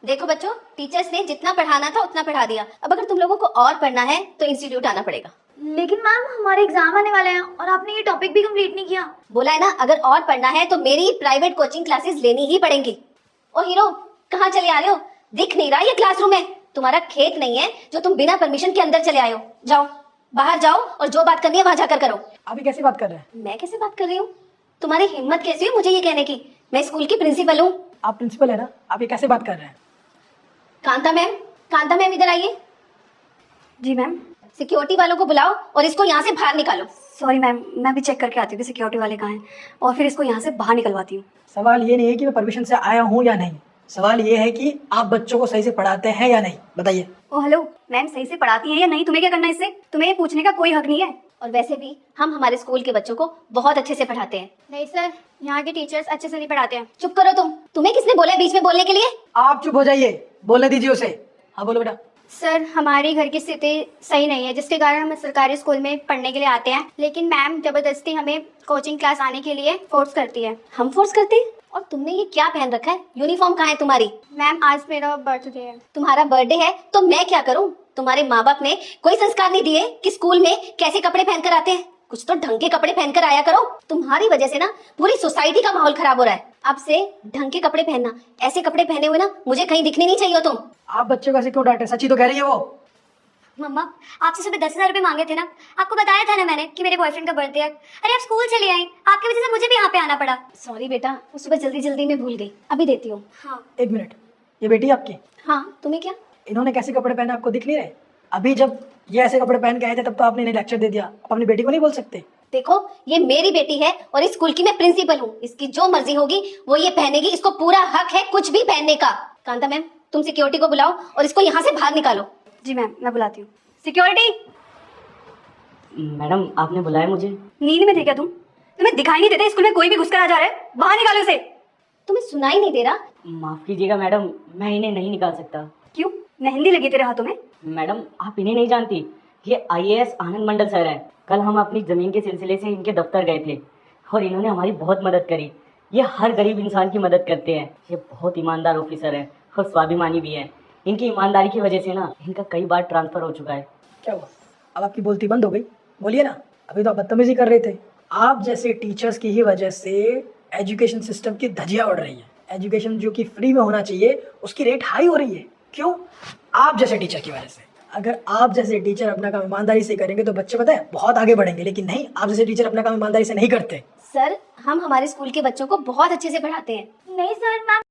देखो बच्चों, टीचर्स ने जितना पढ़ाना था उतना पढ़ा दिया। अब अगर तुम लोगों को और पढ़ना है तो इंस्टीट्यूट आना पड़ेगा। लेकिन मैम हमारे एग्जाम आने वाले हैं और आपने ये टॉपिक भी कंप्लीट नहीं किया। बोला है ना, अगर और पढ़ना है तो मेरी प्राइवेट कोचिंग क्लासेस लेनी ही पड़ेंगी। ओ हीरो, कहाँ चले आ रहे हो? दिख नहीं रहा ये क्लासरूम है? तुम्हारा खेत नहीं है जो तुम बिना परमिशन के अंदर चले आए हो। जाओ बाहर जाओ और जो बात करनी है वहां जाकर करो। अभी कैसी बात कर रहे हैं? मैं कैसे बात कर रही हूँ? तुम्हारी हिम्मत कैसी हुई मुझे ये कहने की? मैं स्कूल की प्रिंसिपल हूँ। आप प्रिंसिपल है ना, आप ये कैसे बात कर रहे हैं? कांता मैम इधर आइए। जी मैम। सिक्योरिटी वालों को बुलाओ और इसको यहाँ से बाहर निकालो। सॉरी मैम, मैं भी चेक करके आती हूँ कि सिक्योरिटी वाले कहाँ हैं और फिर इसको यहाँ से बाहर निकलवाती हूँ। सवाल ये नहीं है कि मैं परमिशन से आया हूँ या नहीं, सवाल ये है कि आप बच्चों को सही से पढ़ाते हैं या नहीं, बताइए। ओ हेलो मैम, सही से पढ़ाती हैं या नहीं तुम्हें क्या करना है इससे? तुम्हें ये पूछने का कोई हक नहीं है। और वैसे भी हम हमारे स्कूल के बच्चों को बहुत अच्छे से पढ़ाते हैं। नहीं सर, यहाँ के टीचर्स अच्छे से नहीं पढ़ाते हैं। चुप करो तुम। तुम्हें किसने बोला है बीच में बोलने के लिए? आप चुप हो जाइए, बोलने दीजिए उसे। हाँ बोलो बेटा। सर, हमारी घर की स्थिति सही नहीं है जिसके कारण हम सरकारी स्कूल में पढ़ने के लिए आते हैं, लेकिन मैम जबरदस्ती हमें कोचिंग क्लास आने के लिए फोर्स करती है। हम फोर्स करते हैं? और तुमने ये क्या पहन रखा है? यूनिफॉर्म कहाँ है तुम्हारी? मैम आज मेरा बर्थडे है। तुम्हारा बर्थडे है तो मैं क्या करूं? तुम्हारे माँ बाप ने कोई संस्कार नहीं दिए कि स्कूल में कैसे कपड़े पहनकर आते हैं? कुछ तो ढंग के कपड़े पहनकर आया करो। तुम्हारी वजह से ना पूरी सोसाइटी का माहौल खराब हो रहा है। अब से ढंग के कपड़े पहनना। ऐसे कपड़े पहने हुए ना मुझे कहीं दिखने नहीं चाहिए हो तुम। आप बच्चों को ऐसे क्यों डांटे? सच्ची तो कह रही है वो। मम्मा, आपसे सुबह 10,000 रुपए मांगे थे ना, आपको बताया था ना मैंने कि मेरे बॉयफ्रेंड का बर्थडे है। अरे आप स्कूल चली आई, आपकी वजह से मुझे भी यहाँ पे आना पड़ा। सॉरी बेटा, वो सुबह जल्दी जल्दी में भूल गई। अभी देती हूँ। हाँ। एक मिनट, ये बेटी आपकी? हाँ, तुम्हें क्या? इन्होंने कैसे कपड़े पहने आपको दिख नहीं रहे? अभी जब ये ऐसे कपड़े पहन के आए थे तब तो आपने इन्हें लेक्चर दे दिया, आप अपनी बेटी को नहीं बोल सकते? देखो, ये मेरी बेटी है और इस स्कूल की मैं प्रिंसिपल हूँ। इसकी जो मर्जी होगी वो ये पहनेगी। इसको पूरा हक है कुछ भी पहनने का। कांता मैम, तुम सिक्योरिटी को बुलाओ और इसको यहाँ से बाहर निकालो। जी मैम, मैं बुलाती हूँ। सिक्योरिटी। मैडम आपने बुलाया मुझे? नींद में थे क्या तुम? तुम्हें दिखाई नहीं देता स्कूल में कोई भी घुसकर आ जा रहा है? बाहर निकालो इसे। तुम्हें सुनाई नहीं दे रहा? माफ कीजिएगा मैडम, मैं इन्हें नहीं निकाल सकता। क्यों? मेहंदी लगी तेरे हाथों में? मैडम आप इन्हें नहीं जानती, ये आईएएस आनंद मंडल सर हैं। कल हम अपनी जमीन के सिलसिले से इनके दफ्तर गए थे और इन्होंने हमारी बहुत मदद करी। ये हर गरीब इंसान की मदद करते हैं। ये बहुत ईमानदार ऑफिसर है और स्वाभिमानी भी है। इनकी ईमानदारी की वजह से ना इनका कई बार ट्रांसफर हो चुका है। क्या हुआ, अब आपकी बोलती बंद हो गई? बोलिए ना, अभी तो आप बदतमीजी कर रहे थे। आप जैसे टीचर्स की ही वजह से एजुकेशन सिस्टम की धज्जियां उड़ रही हैं। एजुकेशन जो कि फ्री में होना चाहिए उसकी रेट हाई हो रही है। क्यों? आप जैसे टीचर की वजह से। अगर आप जैसे टीचर अपना काम ईमानदारी से करेंगे तो बच्चे पता है बहुत आगे बढ़ेंगे, लेकिन नहीं, आप जैसे टीचर अपना काम ईमानदारी से नहीं करते। सर, हम हमारे स्कूल के बच्चों को बहुत अच्छे से पढ़ाते हैं। नहीं सर, मैम